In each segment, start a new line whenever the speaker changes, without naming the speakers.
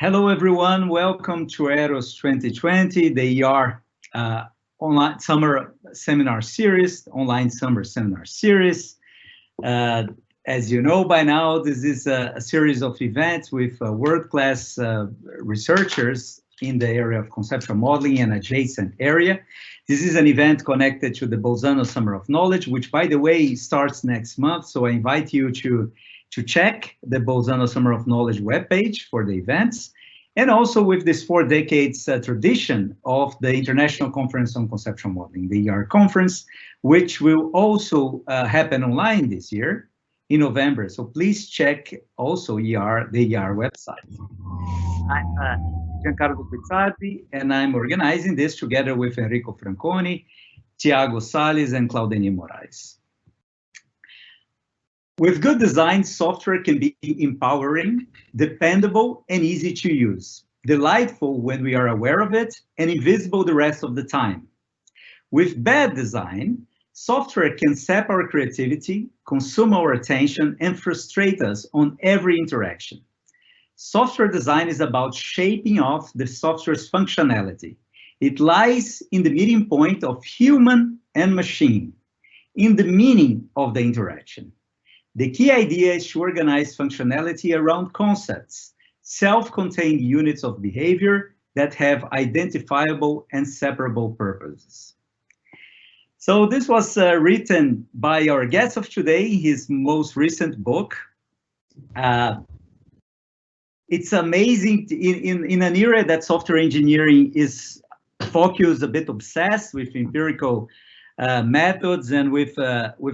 Hello, everyone. Welcome to EROSS 2020, the ER online summer seminar series, as you know by now, this is a series of events with world-class researchers in the area of conceptual modeling and adjacent area. This is an event connected to the Bolzano Summer of Knowledge, which, by the way, starts next month. So I invite you to check the Bolzano Summer of Knowledge webpage for the events, and also with this 4 decades tradition of the International Conference on Conceptual Modeling, the ER conference, which will also happen online this year in November. So please check also the ER website. I'm Giancarlo Pizzardi, and I'm organizing this together with Enrico Franconi, Tiago Salles, and Claudine Moraes. With good design, software can be empowering, dependable, and easy to use, delightful when we are aware of it, and invisible the rest of the time. With bad design, software can sap our creativity, consume our attention, and frustrate us on every interaction. Software design is about shaping off the software's functionality. It lies in the meeting point of human and machine, in the meaning of the interaction. The key idea is to organize functionality around concepts, self-contained units of behavior that have identifiable and separable purposes. So this was written by our guest of today, his most recent book. It's amazing in an era that software engineering is focused, a bit obsessed with empirical methods and with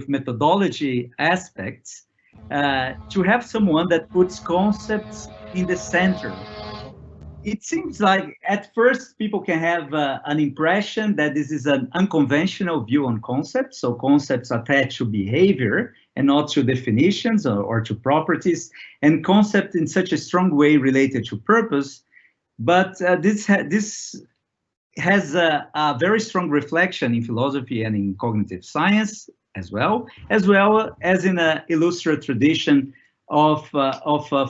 methodology aspects, to have someone that puts concepts in the center. It seems like at first people can have an impression that this is an unconventional view on concepts, so concepts attached to behavior and not to definitions or to properties, and concept in such a strong way related to purpose. But this has a very strong reflection in philosophy and in cognitive science as well as in an illustrated tradition of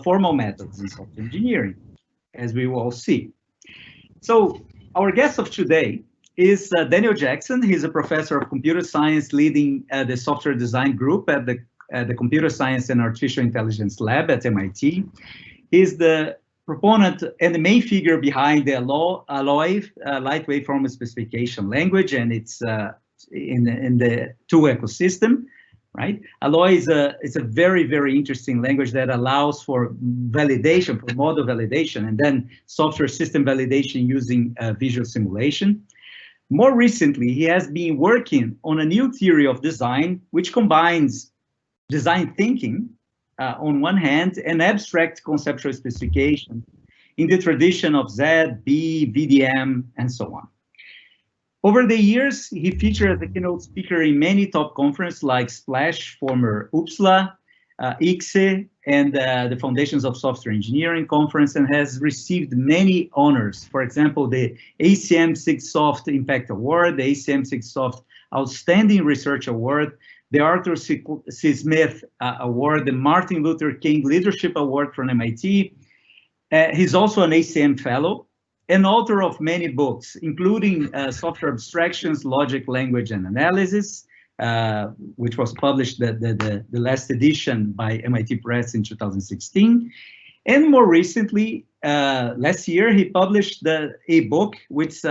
formal methods in software engineering, as we will all see. So our guest of today is Daniel Jackson. He's a professor of computer science leading the software design group at the Computer Science and Artificial Intelligence Lab at MIT. He's the proponent and the main figure behind the Alloy lightweight formal specification language, and it's in the tool ecosystem, right? Alloy is a very, very interesting language that allows for validation, for model validation, and then software system validation using visual simulation. More recently, he has been working on a new theory of design, which combines design thinking on one hand, and abstract conceptual specification in the tradition of Z, B, VDM, and so on. Over the years, he featured as a keynote speaker in many top conferences like Splash, former OOPSLA, ICSE, and the Foundations of Software Engineering conference, and has received many honors. For example, the ACM SIGSOFT Impact Award, the ACM SIGSOFT Outstanding Research Award, the Arthur C. Smith Award, the Martin Luther King Leadership Award from MIT. He's also an ACM Fellow and author of many books, including Software Abstractions, Logic, Language, and Analysis, which was published the last edition by MIT Press in 2016. And more recently, last year, he published a book which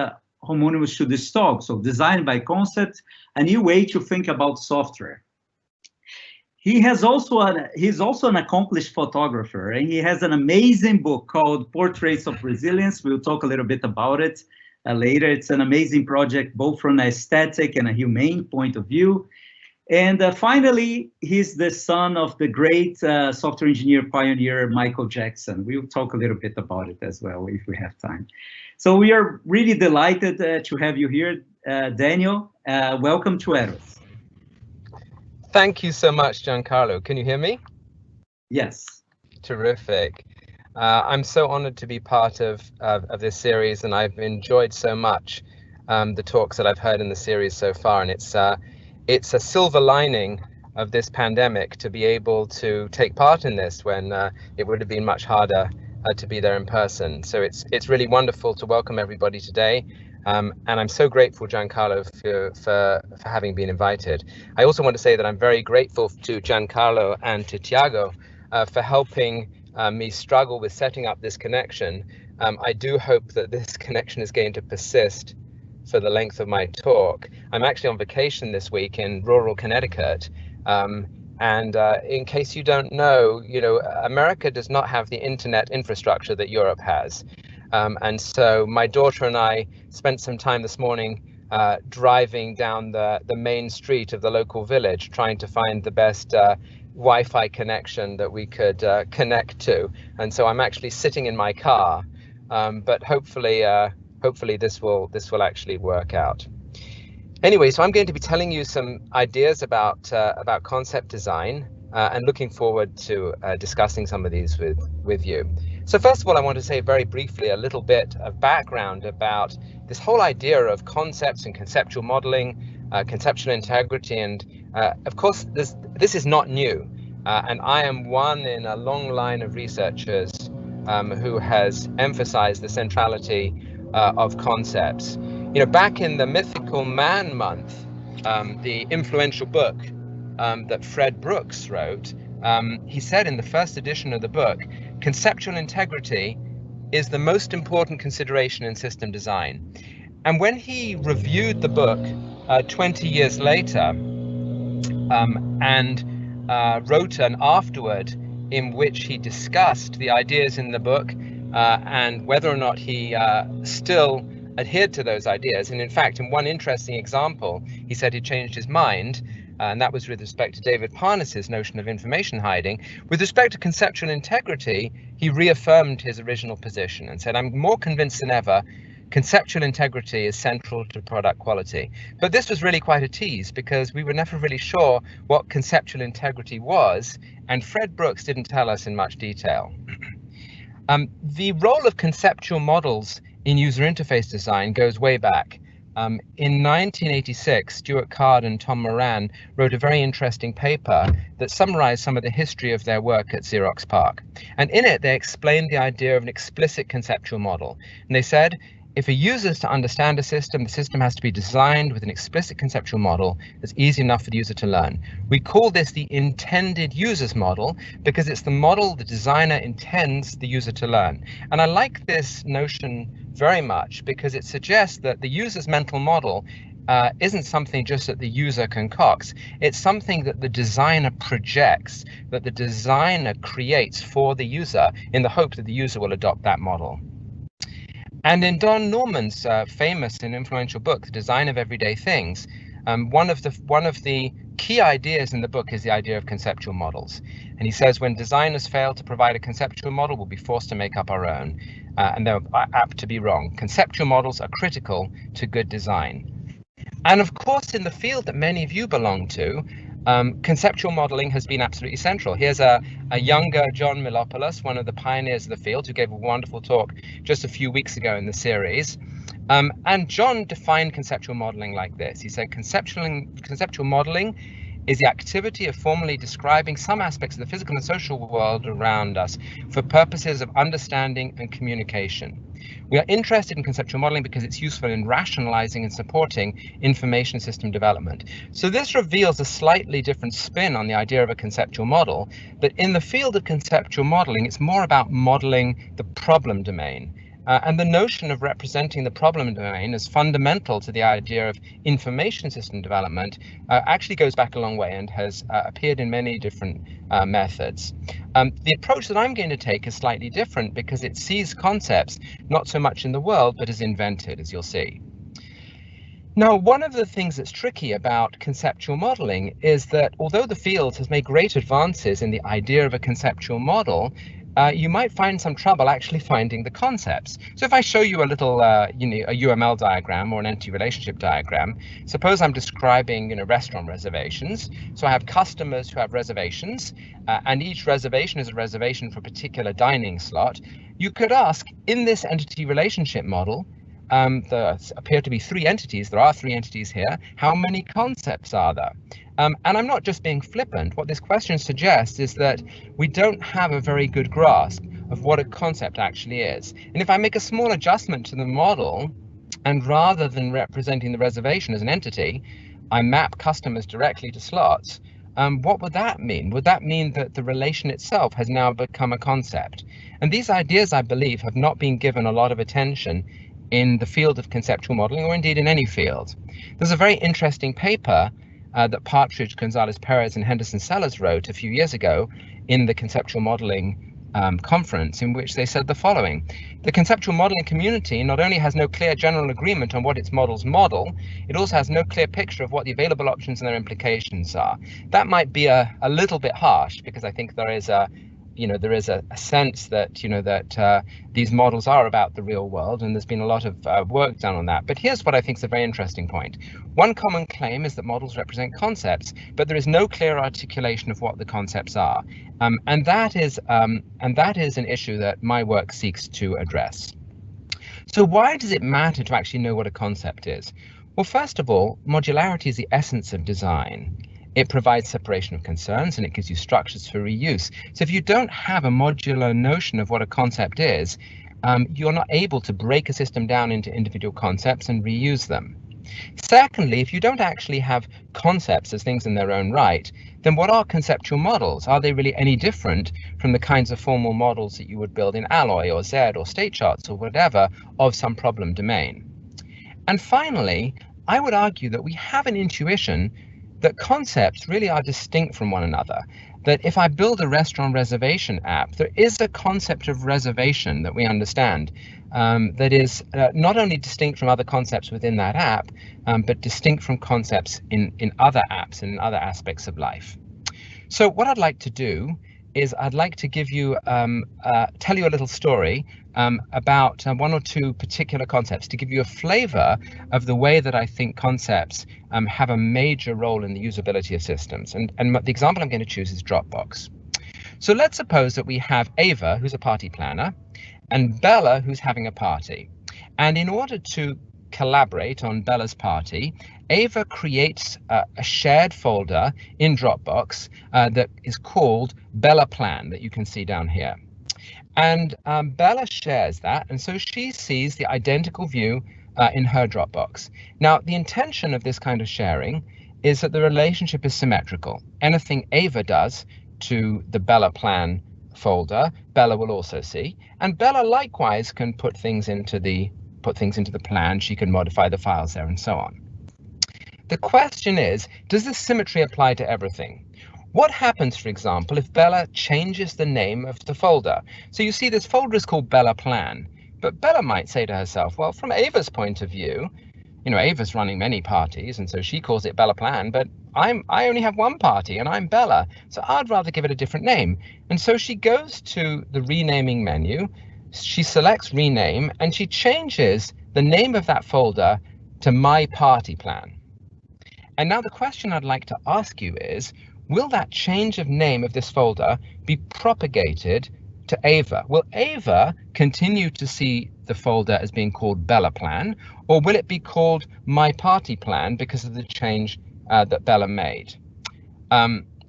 homonymous to this talk, so Design by Concept, a new way to think about software. He's also an accomplished photographer, and he has an amazing book called Portraits of Resilience. We'll talk a little bit about it later. It's an amazing project, both from an aesthetic and a humane point of view. And finally, he's the son of the great software engineer pioneer, Michael Jackson. We'll talk a little bit about it as well, if we have time. So we are really delighted to have you here, Daniel. Welcome to EROSS.
Thank you so much, Giancarlo. Can you hear me?
Yes.
Terrific. I'm so honored to be part of this series, and I've enjoyed so much the talks that I've heard in the series so far. And it's a silver lining of this pandemic to be able to take part in this when it would have been much harder to be there in person. So it's really wonderful to welcome everybody today. And I'm so grateful, Giancarlo, for having been invited. I also want to say that I'm very grateful to Giancarlo and to Tiago for helping me struggle with setting up this connection. I do hope that this connection is going to persist for the length of my talk. I'm actually on vacation this week in rural Connecticut. And in case you don't know, America does not have the internet infrastructure that Europe has. And so my daughter and I spent some time this morning driving down the main street of the local village, trying to find the best Wi-Fi connection that we could connect to. And so I'm actually sitting in my car, but hopefully this will actually work out. Anyway, so I'm going to be telling you some ideas about concept design and looking forward to discussing some of these with you. So first of all, I want to say very briefly a little bit of background about this whole idea of concepts and conceptual modeling, conceptual integrity, and of course this is not new, and I am one in a long line of researchers who has emphasized the centrality of concepts. Back in the Mythical Man month, the influential book that Fred Brooks wrote, he said in the first edition of the book, conceptual integrity is the most important consideration in system design. And when he reviewed the book 20 years later and wrote an afterword in which he discussed the ideas in the book and whether or not he still adhered to those ideas, and in fact, in one interesting example, he said he changed his mind, and that was with respect to David Parnas's notion of information hiding. With respect to conceptual integrity, he reaffirmed his original position and said, I'm more convinced than ever conceptual integrity is central to product quality. But this was really quite a tease because we were never really sure what conceptual integrity was, and Fred Brooks didn't tell us in much detail. The role of conceptual models in user interface design goes way back. In 1986, Stuart Card and Tom Moran wrote a very interesting paper that summarized some of the history of their work at Xerox PARC. And in it, they explained the idea of an explicit conceptual model. And they said, if a user is to understand a system, the system has to be designed with an explicit conceptual model that's easy enough for the user to learn. We call this the intended user's model because it's the model the designer intends the user to learn. And I like this notion very much because it suggests that the user's mental model isn't something just that the user concocts. It's something that the designer projects, that the designer creates for the user in the hope that the user will adopt that model. And in Don Norman's famous and influential book, The Design of Everyday Things, one of the key ideas in the book is the idea of conceptual models. And he says, when designers fail to provide a conceptual model, we'll be forced to make up our own. And they're apt to be wrong. Conceptual models are critical to good design. And of course, in the field that many of you belong to, conceptual modeling has been absolutely central. Here's a younger John Milopoulos, one of the pioneers of the field, who gave a wonderful talk just a few weeks ago in the series. And John defined conceptual modeling like this. He said, conceptual modeling is the activity of formally describing some aspects of the physical and social world around us for purposes of understanding and communication. We are interested in conceptual modeling because it's useful in rationalizing and supporting information system development. So this reveals a slightly different spin on the idea of a conceptual model, but in the field of conceptual modeling, it's more about modeling the problem domain. And the notion of representing the problem domain as fundamental to the idea of information system development actually goes back a long way and has appeared in many different methods. The approach that I'm going to take is slightly different because it sees concepts not so much in the world, but as invented, as you'll see. Now, one of the things that's tricky about conceptual modeling is that although the field has made great advances in the idea of a conceptual model, you might find some trouble actually finding the concepts. So if I show you a little, a UML diagram or an entity relationship diagram, suppose I'm describing, restaurant reservations. So I have customers who have reservations, and each reservation is a reservation for a particular dining slot. You could ask, in this entity relationship model, there appear to be three entities. There are three entities here. How many concepts are there? And I'm not just being flippant. What this question suggests is that we don't have a very good grasp of what a concept actually is. And if I make a small adjustment to the model, and rather than representing the reservation as an entity, I map customers directly to slots, what would that mean? Would that mean that the relation itself has now become a concept? And these ideas, I believe, have not been given a lot of attention in the field of conceptual modeling, or indeed in any field. There's a very interesting paper that Partridge, Gonzalez Perez, and Henderson Sellers wrote a few years ago in the conceptual modeling conference, in which they said the following: the conceptual modeling community not only has no clear general agreement on what its models model, it also has no clear picture of what the available options and their implications are. That might be a little bit harsh, because I think there is a sense that these models are about the real world, and there's been a lot of work done on that. But here's what I think is a very interesting point. One common claim is that models represent concepts, but there is no clear articulation of what the concepts are, and that is an issue that my work seeks to address. So why does it matter to actually know what a concept is? Well, first of all, modularity is the essence of design. It provides separation of concerns, and it gives you structures for reuse. So if you don't have a modular notion of what a concept is, you're not able to break a system down into individual concepts and reuse them. Secondly, if you don't actually have concepts as things in their own right, then what are conceptual models? Are they really any different from the kinds of formal models that you would build in Alloy or Z or state charts or whatever of some problem domain? And finally, I would argue that we have an intuition that concepts really are distinct from one another. That if I build a restaurant reservation app, there is a concept of reservation that we understand that is not only distinct from other concepts within that app, but distinct from concepts in other apps and in other aspects of life. So what I'd like to do is I'd like to give you, tell you a little story about one or two particular concepts to give you a flavor of the way that I think concepts have a major role in the usability of systems. And the example I'm going to choose is Dropbox. So let's suppose that we have Ava, who's a party planner, and Bella, who's having a party. And in order to collaborate on Bella's party, Ava creates a shared folder in Dropbox that is called Bella Plan, that you can see down here. And Bella shares that, and so she sees the identical view in her Dropbox. Now, the intention of this kind of sharing is that the relationship is symmetrical. Anything Ava does to the Bella Plan folder, Bella will also see, and Bella likewise can put things into the plan. She can modify the files there and so on. The question is, does this symmetry apply to everything? What happens, for example, if Bella changes the name of the folder? So you see this folder is called Bella Plan, but Bella might say to herself, well, from Ava's point of view, Ava's running many parties, and so she calls it Bella Plan, but I only have one party and I'm Bella, so I'd rather give it a different name. And so she goes to the renaming menu, she selects rename, and she changes the name of that folder to My Party Plan. And now the question I'd like to ask you is, will that change of name of this folder be propagated to Ava? Will Ava continue to see the folder as being called Bella Plan, or will it be called My Party Plan because of the change that Bella made?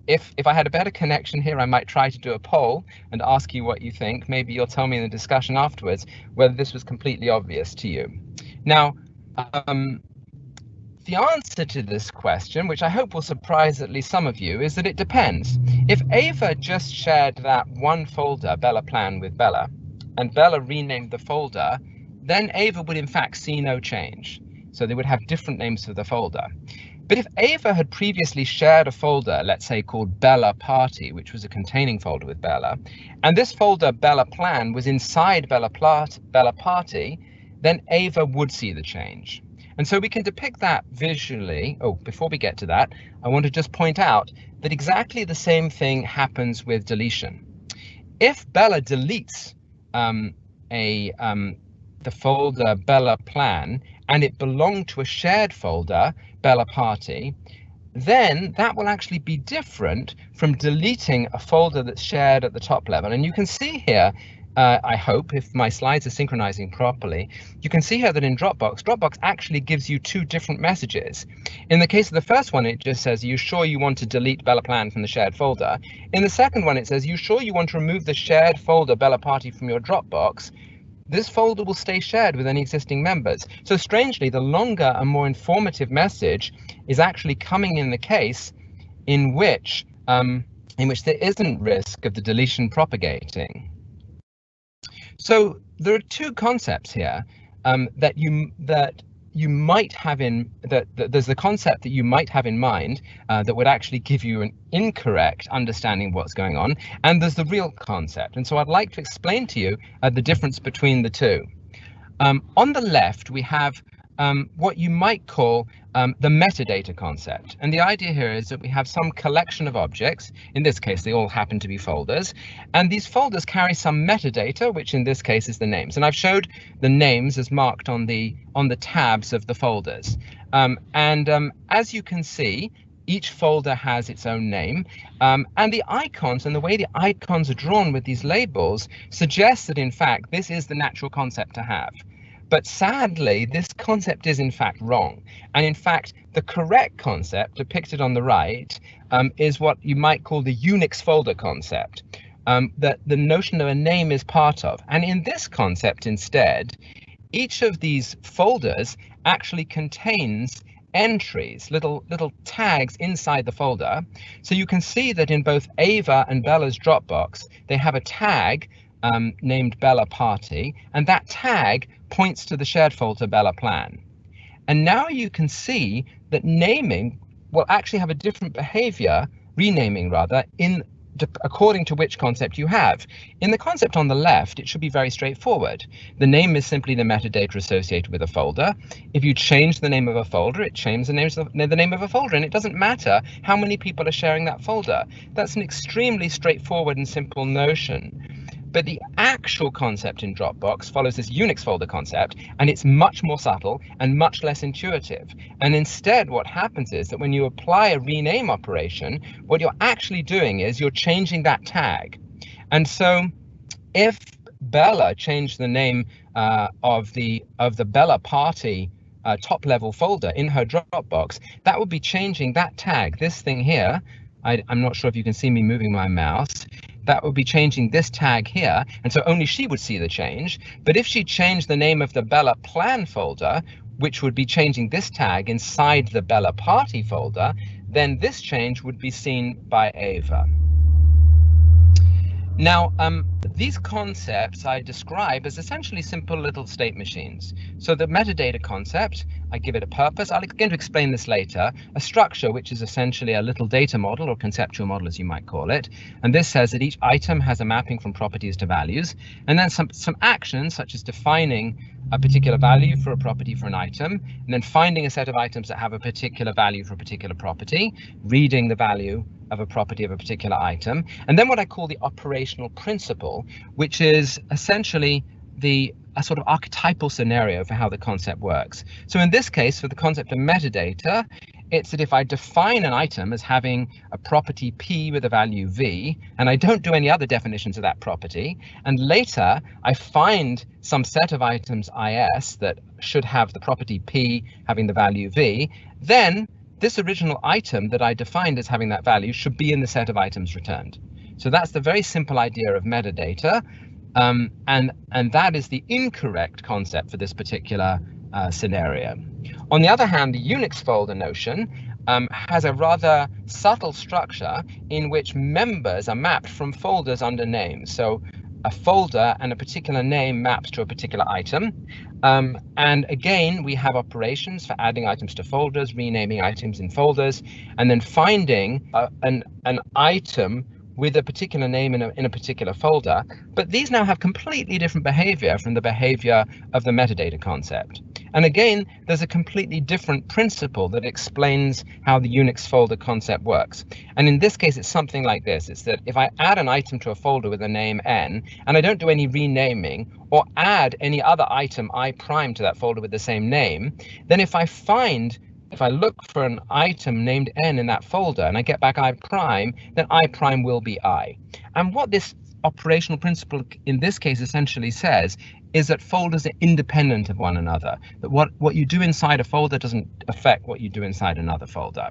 If I had a better connection here, I might try to do a poll and ask you what you think. Maybe you'll tell me in the discussion afterwards whether this was completely obvious to you. Now, the answer to this question, which I hope will surprise at least some of you, is that it depends. If Ava just shared that one folder, Bella Plan, with Bella, and Bella renamed the folder, then Ava would in fact see no change. So they would have different names for the folder. But if Ava had previously shared a folder, let's say called Bella Party, which was a containing folder with Bella, and this folder Bella Plan was inside Bella Party, then Ava would see the change. And so we can depict that visually. Oh, before we get to that, I want to just point out that exactly the same thing happens with deletion. If Bella deletes the folder Bella Plan and it belonged to a shared folder, Bella Party, then that will actually be different from deleting a folder that's shared at the top level. And you can see here I hope, if my slides are synchronizing properly, you can see here that in Dropbox actually gives you two different messages. In the case of the first one, it just says, "Are you sure you want to delete Bella Plan from the shared folder?" In the second one, it says, "You sure you want to remove the shared folder Bella Party from your Dropbox? This folder will stay shared with any existing members." So strangely, the longer and more informative message is actually coming in the case in which there isn't risk of the deletion propagating. So there are two concepts here that you might have in there's the concept that you might have in mind that would actually give you an incorrect understanding of what's going on, and there's the real concept. And so I'd like to explain to you the difference between the two. On the left, we have what you might call the metadata concept. And the idea here is that we have some collection of objects. In this case, they all happen to be folders. And these folders carry some metadata, which in this case is the names. And I've showed the names as marked on the tabs of the folders. As you can see, each folder has its own name, and the icons and the way the icons are drawn with these labels suggests that, in fact, this is the natural concept to have. But sadly, this concept is in fact wrong. And in fact, the correct concept depicted on the right is what you might call the Unix folder concept, that the notion of a name is part of. And in this concept instead, each of these folders actually contains entries, little tags inside the folder. So you can see that in both Ava and Bella's Dropbox, they have a tag named Bella Party, and that tag points to the shared folder Bella Plan. And now you can see that naming will actually have a different behavior, renaming rather, according to which concept you have. In the concept on the left, it should be very straightforward. The name is simply the metadata associated with a folder. If you change the name of a folder, it changes the name of a folder, and it doesn't matter how many people are sharing that folder. That's an extremely straightforward and simple notion. But the actual concept in Dropbox follows this Unix folder concept, and it's much more subtle and much less intuitive. And instead, what happens is that when you apply a rename operation, what you're actually doing is you're changing that tag. And so if Bella changed the name of the Bella Party top level folder in her Dropbox, that would be changing that tag, this thing here. I'm not sure if you can see me moving my mouse. That would be changing this tag here, and so only she would see the change. But if she changed the name of the Bella Plan folder, which would be changing this tag inside the Bella Party folder, then this change would be seen by Ava. Now, these concepts I describe as essentially simple little state machines. So the metadata concept, I give it a purpose. I'll begin to explain this later. A structure, which is essentially a little data model or conceptual model, as you might call it. And this says that each item has a mapping from properties to values. And then some actions, such as defining a particular value for a property for an item, and then finding a set of items that have a particular value for a particular property, reading the value of a property of a particular item, and then what I call the operational principle, which is essentially a sort of archetypal scenario for how the concept works. So in this case, for the concept of metadata, it's that if I define an item as having a property P with a value V, and I don't do any other definitions of that property, and later I find some set of items IS that should have the property P having the value V, then this original item that I defined as having that value should be in the set of items returned. So that's the very simple idea of metadata, and that is the incorrect concept for this particular scenario. On the other hand, the Unix folder notion has a rather subtle structure in which members are mapped from folders under names. So a folder and a particular name maps to a particular item. And again, we have operations for adding items to folders, renaming items in folders, and then finding an item with a particular name in a particular folder. But these now have completely different behavior from the behavior of the metadata concept. And again, there's a completely different principle that explains how the Unix folder concept works. And in this case, it's something like this. It's that if I add an item to a folder with a name N, and I don't do any renaming or add any other item I prime to that folder with the same name, then if I look for an item named N in that folder and I get back I prime, then I prime will be I. And what this operational principle in this case essentially says is that folders are independent of one another, that what you do inside a folder doesn't affect what you do inside another folder.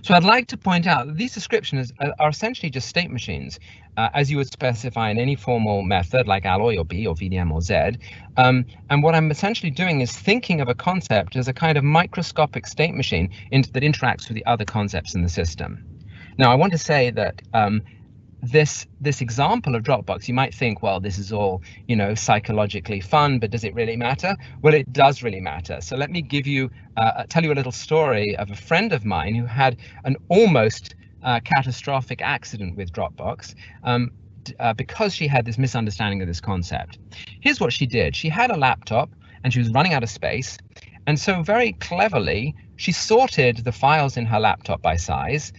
So I'd like to point out that these descriptions are essentially just state machines, as you would specify in any formal method like alloy or B or VDM or Z. And what I'm essentially doing is thinking of a concept as a kind of microscopic state machine that interacts with the other concepts in the system. Now, I want to say that this example of Dropbox, you might think, well, this is all, psychologically fun, but does it really matter? Well, it does really matter. So let me tell you a little story of a friend of mine who had an almost catastrophic accident with Dropbox because she had this misunderstanding of this concept. Here's what she did. She had a laptop and she was running out of space. And so very cleverly, she sorted the files in her laptop by size.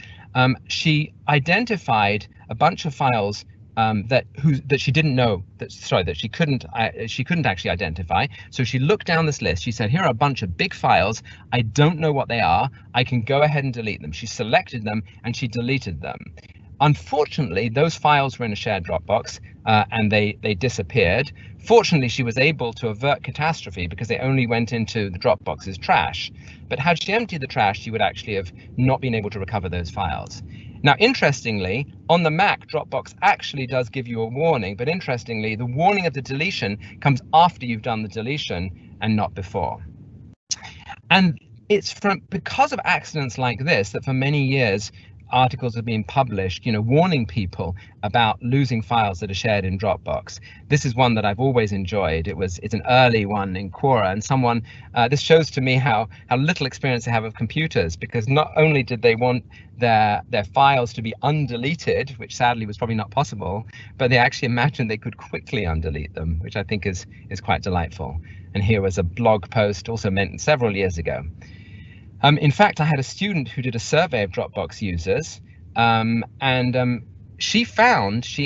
She identified a bunch of files that she didn't know that she couldn't actually identify. So she looked down this list. She said, here are a bunch of big files. I don't know what they are. I can go ahead and delete them. She selected them and she deleted them. Unfortunately, those files were in a shared Dropbox and they disappeared. Fortunately, she was able to avert catastrophe because they only went into the Dropbox's trash. But had she emptied the trash, she would actually have not been able to recover those files. Now, interestingly, on the Mac, Dropbox actually does give you a warning, but interestingly, the warning of the deletion comes after you've done the deletion and not before. And it's because of accidents like this that for many years, articles have been published, warning people about losing files that are shared in Dropbox. This is one that I've always enjoyed. It's an early one in Quora, and this shows to me how little experience they have of computers, because not only did they want their files to be undeleted, which sadly was probably not possible, but they actually imagined they could quickly undelete them, which I think is quite delightful. And here was a blog post also meant several years ago. In fact, I had a student who did a survey of Dropbox users, and she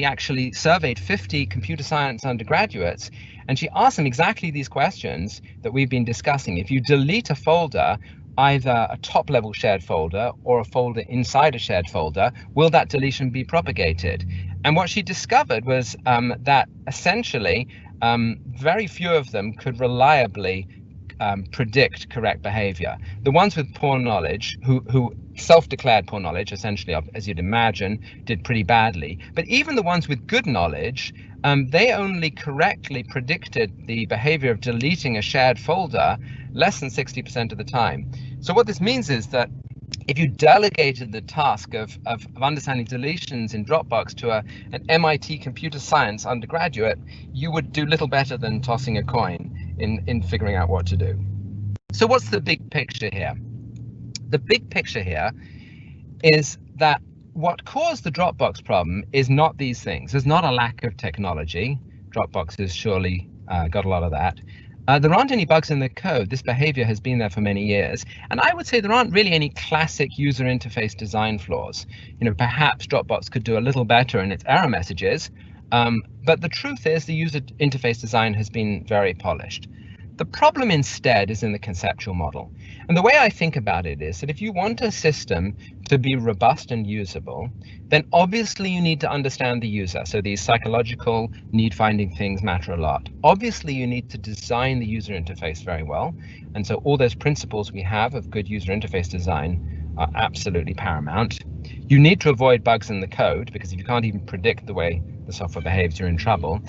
actually surveyed 50 computer science undergraduates, and she asked them exactly these questions that we've been discussing. If you delete a folder, either a top-level shared folder or a folder inside a shared folder, will that deletion be propagated? And what she discovered was that essentially very few of them could reliably predict correct behavior. The ones with poor knowledge, who self-declared poor knowledge, essentially, as you'd imagine, did pretty badly. But even the ones with good knowledge, they only correctly predicted the behavior of deleting a shared folder less than 60% of the time. So what this means is that if you delegated the task of understanding deletions in Dropbox to an MIT computer science undergraduate, you would do little better than tossing a coin in figuring out what to do. So what's the big picture here? The big picture here is that what caused the Dropbox problem is not these things. There's not a lack of technology. Dropbox has surely got a lot of that. There aren't any bugs in the code. This behavior has been there for many years. And I would say there aren't really any classic user interface design flaws. Perhaps Dropbox could do a little better in its error messages, but the truth is the user interface design has been very polished. The problem instead is in the conceptual model. And the way I think about it is that if you want a system to be robust and usable, then obviously you need to understand the user. So these psychological need-finding things matter a lot. Obviously you need to design the user interface very well. And so all those principles we have of good user interface design are absolutely paramount. You need to avoid bugs in the code, because if you can't even predict the way the software behaves, you're in trouble.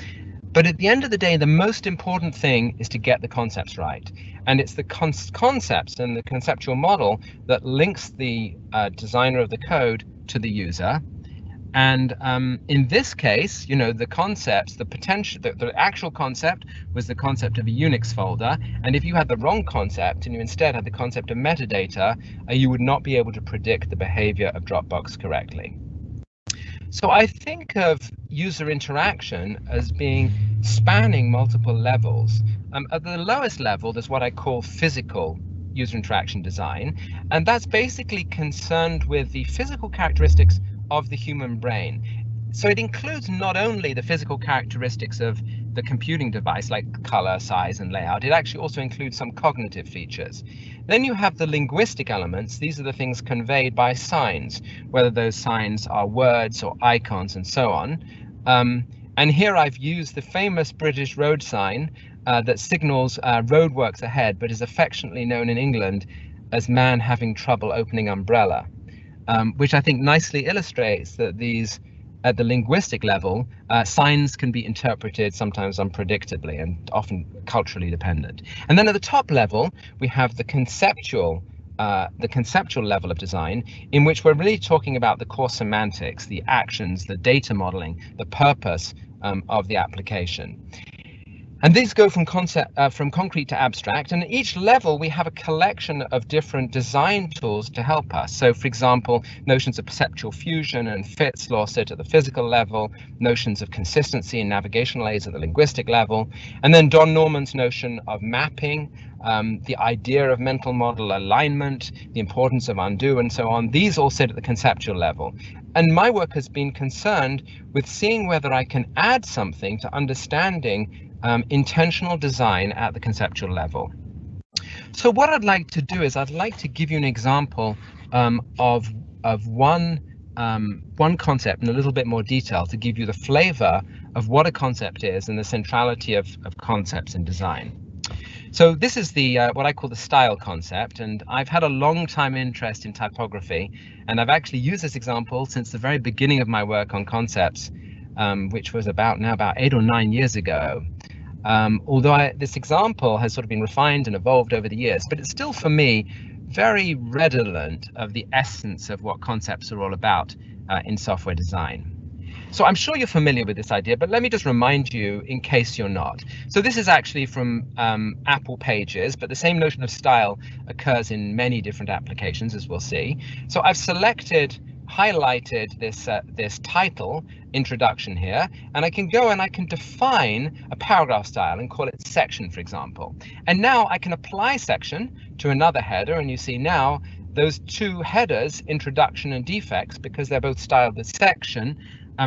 But at the end of the day, the most important thing is to get the concepts right. And it's the concepts and the conceptual model that links the designer of the code to the user. And in this case, the concepts, the actual concept was the concept of a Unix folder. And if you had the wrong concept and you instead had the concept of metadata, you would not be able to predict the behavior of Dropbox correctly. So I think of user interaction as being spanning multiple levels. At the lowest level, there's what I call physical user interaction design, and that's basically concerned with the physical characteristics of the human brain. So it includes not only the physical characteristics of the computing device, like color, size, and layout, it actually also includes some cognitive features. Then you have the linguistic elements. These are the things conveyed by signs, whether those signs are words or icons and so on. And here I've used the famous British road sign that signals roadworks ahead, but is affectionately known in England as man having trouble opening umbrella, which I think nicely illustrates that these, at the linguistic level, signs can be interpreted sometimes unpredictably and often culturally dependent. And then at the top level, we have the conceptual level of design, in which we're really talking about the core semantics, the actions, the data modeling, the purpose of the application. And these go from concrete to abstract, and at each level we have a collection of different design tools to help us. So, for example, notions of perceptual fusion and fits law sit at the physical level, notions of consistency and navigational aids at the linguistic level, and then Don Norman's notion of mapping, the idea of mental model alignment, the importance of undo, and so on. These all sit at the conceptual level. And my work has been concerned with seeing whether I can add something to understanding intentional design at the conceptual level. So what I'd like to do is I'd like to give you an example of one concept in a little bit more detail to give you the flavor of what a concept is and the centrality of concepts in design. So this is the what I call the style concept, and I've had a long time interest in typography, and I've actually used this example since the very beginning of my work on concepts, which was about 8 or 9 years ago. Although this example has sort of been refined and evolved over the years, but it's still, for me, very redolent of the essence of what concepts are all about in software design. So I'm sure you're familiar with this idea, but let me just remind you in case you're not. So this is actually from Apple Pages, but the same notion of style occurs in many different applications, as we'll see. So I've highlighted this title introduction here, and I can go and I can define a paragraph style and call it section, for example. And now I can apply section to another header, and you see now those two headers, introduction and defects, because they're both styled with section,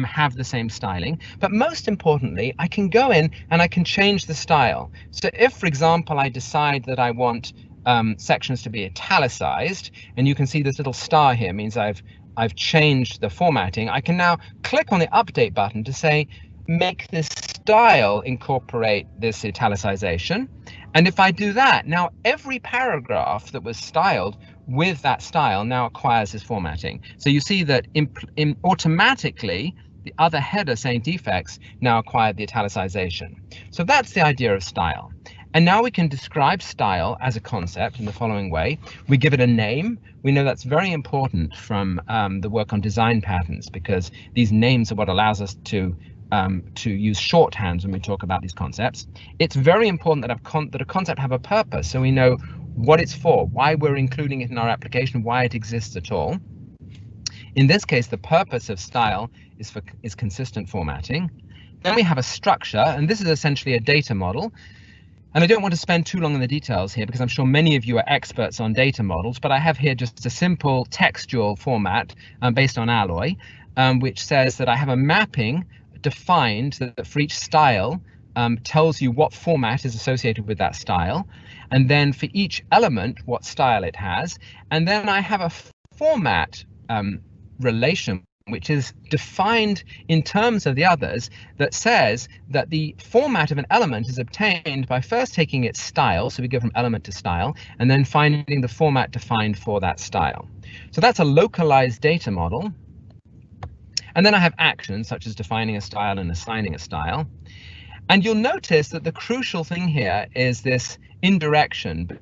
have the same styling. But most importantly, I can go in and I can change the style. So if, for example, I decide that I want sections to be italicized, and you can see this little star here means I've changed the formatting, I can now click on the update button to say, make this style incorporate this italicization. And if I do that, now every paragraph that was styled with that style now acquires this formatting. So you see that automatically the other header saying defects now acquired the italicization. So that's the idea of style. And now we can describe style as a concept in the following way. We give it a name. We know that's very important from the work on design patterns, because these names are what allows us to use shorthands when we talk about these concepts. It's very important that a concept have a purpose, so we know what it's for, why we're including it in our application, why it exists at all. In this case, the purpose of style is consistent formatting. Then we have a structure, and this is essentially a data model. And I don't want to spend too long on the details here, because I'm sure many of you are experts on data models, but I have here just a simple textual format based on Alloy, which says that I have a mapping defined that for each style tells you what format is associated with that style, and then for each element what style it has, and then I have a format relation which is defined in terms of the others, that says that the format of an element is obtained by first taking its style, so we go from element to style, and then finding the format defined for that style. So that's a localized data model. And then I have actions such as defining a style and assigning a style. And you'll notice that the crucial thing here is this indirection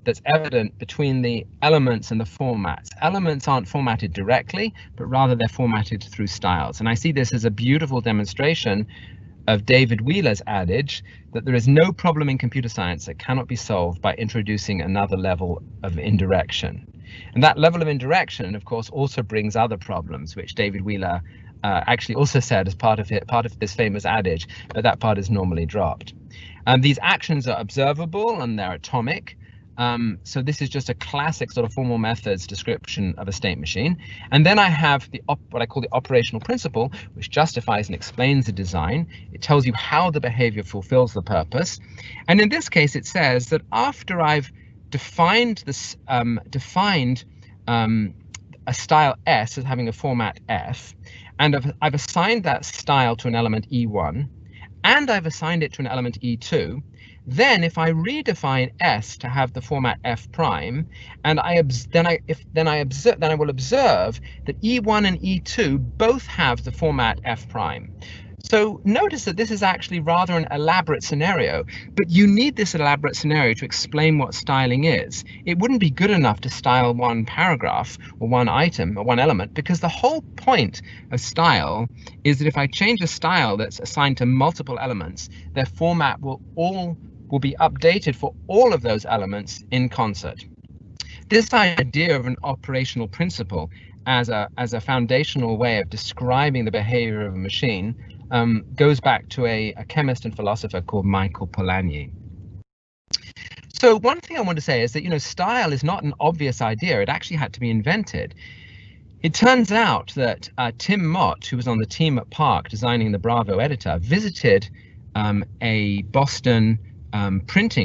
that's evident between the elements and the formats. Elements aren't formatted directly, but rather they're formatted through styles. And I see this as a beautiful demonstration of David Wheeler's adage that there is no problem in computer science that cannot be solved by introducing another level of indirection. And that level of indirection, of course, also brings other problems, which David Wheeler actually also said as part of this famous adage, but that part is normally dropped. These actions are observable and they're atomic. So this is just a classic sort of formal methods description of a state machine. And then I have what I call the operational principle, which justifies and explains the design. It tells you how the behavior fulfills the purpose. And in this case, it says that after I've defined this, a style S as having a format F, and I've assigned that style to an element E1, and I've assigned it to an element E2, then if I redefine S to have the format F prime, and then I will observe that E1 and E2 both have the format F prime. So notice that this is actually rather an elaborate scenario, but you need this elaborate scenario to explain what styling is. It wouldn't be good enough to style one paragraph or one item or one element, because the whole point of style is that if I change a style that's assigned to multiple elements, their format will be updated for all of those elements in concert. This idea of an operational principle as a foundational way of describing the behavior of a machine goes back to a chemist and philosopher called Michael Polanyi. So one thing I want to say is that, you know, style is not an obvious idea. It actually had to be invented. It turns out that Tim Mott, who was on the team at Park designing the Bravo editor, visited a Boston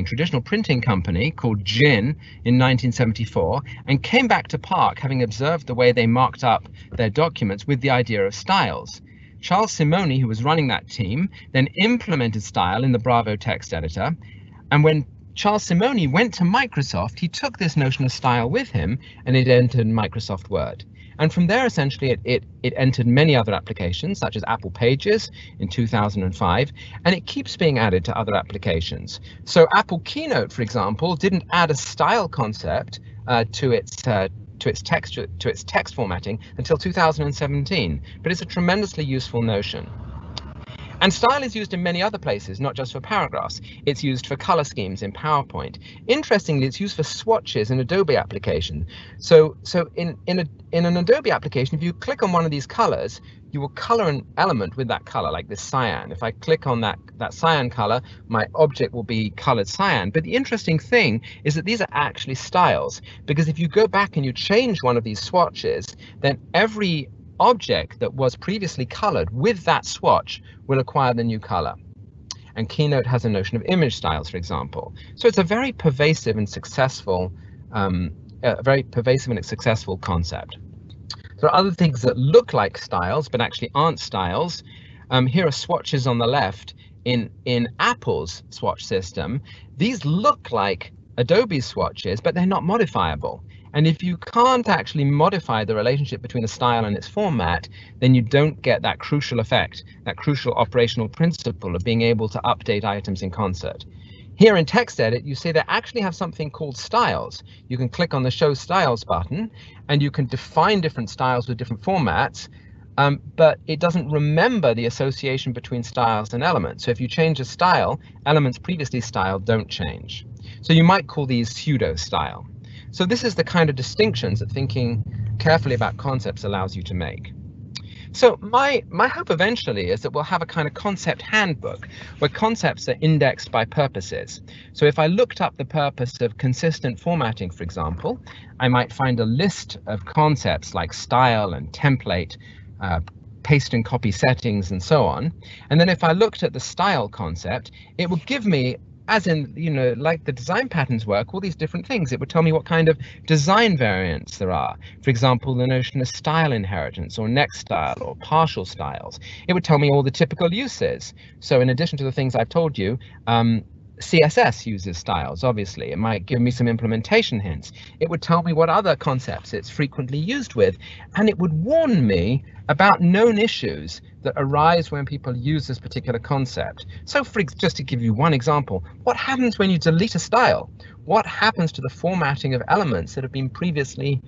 traditional printing company called Gin in 1974, and came back to Park having observed the way they marked up their documents with the idea of styles. Charles Simoni, who was running that team, then implemented style in the Bravo text editor, and when Charles Simoni went to Microsoft, he took this notion of style with him, and it entered Microsoft Word. And from there, essentially, it entered many other applications, such as Apple Pages in 2005, and it keeps being added to other applications. So Apple Keynote, for example, didn't add a style concept to its text formatting until 2017, but it's a tremendously useful notion. And style is used in many other places, not just for paragraphs. It's used for color schemes in PowerPoint. Interestingly, it's used for swatches in Adobe application. So in an Adobe application, if you click on one of these colors, you will color an element with that color, like this cyan. If I click on that cyan color, my object will be colored cyan. But the interesting thing is that these are actually styles, because if you go back and you change one of these swatches, then every object that was previously colored with that swatch will acquire the new color. And Keynote has a notion of image styles, for example. So it's a very pervasive and successful, concept. There are other things that look like styles but actually aren't styles. Here are swatches on the left in Apple's swatch system. These look like Adobe's swatches, but they're not modifiable. And if you can't actually modify the relationship between a style and its format, then you don't get that crucial effect, that crucial operational principle of being able to update items in concert. Here in TextEdit, you see they actually have something called styles. You can click on the Show Styles button, and you can define different styles with different formats, but it doesn't remember the association between styles and elements. So if you change a style, elements previously styled don't change. So you might call these pseudo-style. So this is the kind of distinctions that thinking carefully about concepts allows you to make. So my hope eventually is that we'll have a kind of concept handbook where concepts are indexed by purposes. So if I looked up the purpose of consistent formatting, for example, I might find a list of concepts like style and template, paste and copy settings, and so on. And then if I looked at the style concept, it would give me, as in, you know, like the design patterns work, all these different things. It would tell me what kind of design variants there are. For example, the notion of style inheritance or next style or partial styles. It would tell me all the typical uses. So in addition to the things I've told you, CSS uses styles, obviously. It might give me some implementation hints. It would tell me what other concepts it's frequently used with, and it would warn me about known issues that arise when people use this particular concept. So just to give you one example, what happens when you delete a style? What happens to the formatting of elements that have been previously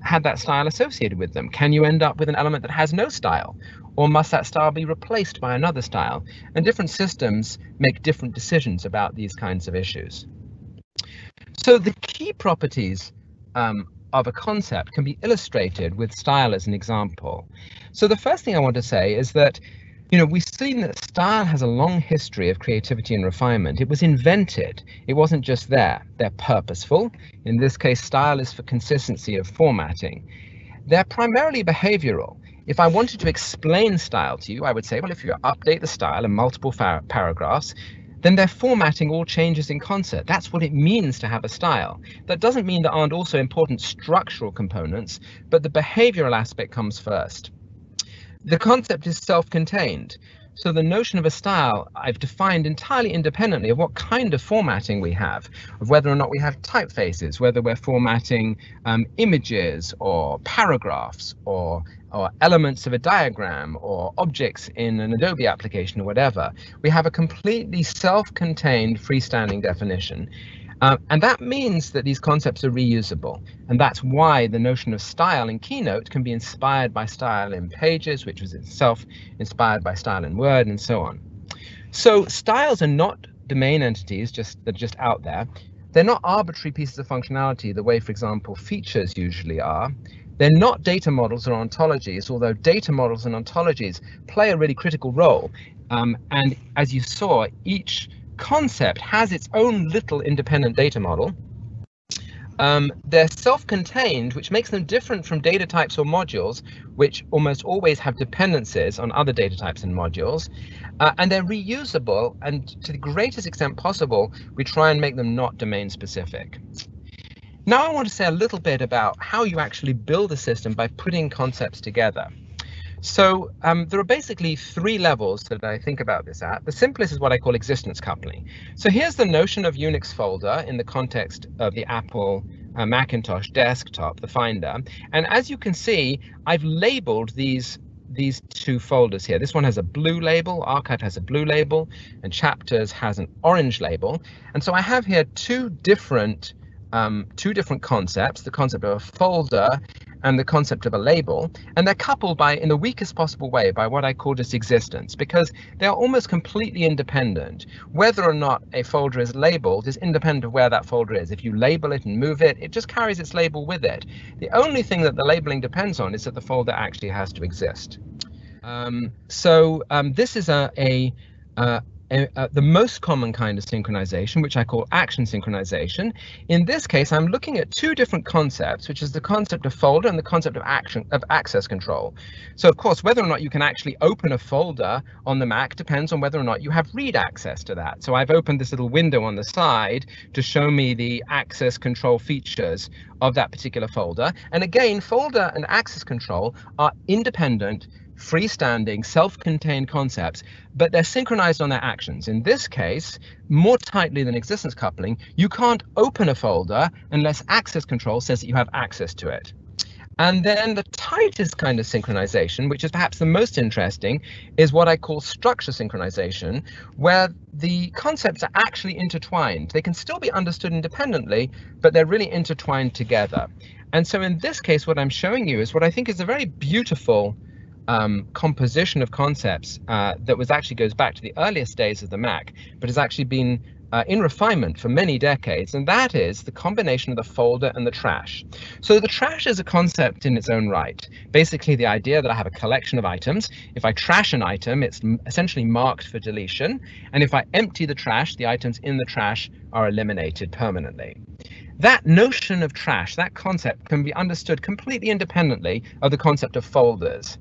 had that style associated with them? Can you end up with an element that has no style? Or must that style be replaced by another style? And different systems make different decisions about these kinds of issues. So the key properties of a concept can be illustrated with style as an example. So the first thing I want to say is that, you know, we've seen that style has a long history of creativity and refinement. It was invented. It wasn't just there. They're purposeful. In this case, style is for consistency of formatting. They're primarily behavioral. If I wanted to explain style to you, I would say, well, if you update the style in multiple paragraphs, then their formatting all changes in concert. That's what it means to have a style. That doesn't mean there aren't also important structural components, but the behavioral aspect comes first. The concept is self-contained. So the notion of a style I've defined entirely independently of what kind of formatting we have, of whether or not we have typefaces, whether we're formatting images or paragraphs or elements of a diagram or objects in an Adobe application or whatever. We have a completely self-contained freestanding definition. And that means that these concepts are reusable. And that's why the notion of style in Keynote can be inspired by style in Pages, which was itself inspired by style in Word, and so on. So styles are not domain entities that are just out there. They're not arbitrary pieces of functionality the way, for example, features usually are. They're not data models or ontologies, although data models and ontologies play a really critical role. And as you saw, each concept has its own little independent data model. They're self-contained, which makes them different from data types or modules, which almost always have dependencies on other data types and modules. And they're reusable, and to the greatest extent possible, we try and make them not domain specific. Now I want to say a little bit about how you actually build a system by putting concepts together. So there are basically three levels that I think about this at. The simplest is what I call existence coupling. So here's the notion of Unix folder in the context of the Apple Macintosh desktop, the Finder. And as you can see, I've labeled these two folders here. This one has a blue label, Archive has a blue label, and Chapters has an orange label. And so I have here two different concepts, the concept of a folder and the concept of a label, and they're coupled in the weakest possible way by what I call just existence, because they are almost completely independent. Whether or not a folder is labeled is independent of where that folder is. If you label it and move it, it just carries its label with it. The only thing that the labeling depends on is that the folder actually has to exist. This is the most common kind of synchronization, which I call action synchronization. In this case, I'm looking at two different concepts, which is the concept of folder and the concept of access control. So of course, whether or not you can actually open a folder on the Mac depends on whether or not you have read access to that. So I've opened this little window on the side to show me the access control features of that particular folder. And again, folder and access control are independent, freestanding, self-contained concepts, but they're synchronized on their actions. In this case, more tightly than existence coupling, you can't open a folder unless access control says that you have access to it. And then the tightest kind of synchronization, which is perhaps the most interesting, is what I call structure synchronization, where the concepts are actually intertwined. They can still be understood independently, but they're really intertwined together. And so in this case, what I'm showing you is what I think is a very beautiful composition of concepts that actually goes back to the earliest days of the Mac, but has actually been in refinement for many decades, and that is the combination of the folder and the trash. So the trash is a concept in its own right. Basically the idea that I have a collection of items. If I trash an item, it's essentially marked for deletion, and if I empty the trash, the items in the trash are eliminated permanently. That notion of trash, that concept, can be understood completely independently of the concept of folders.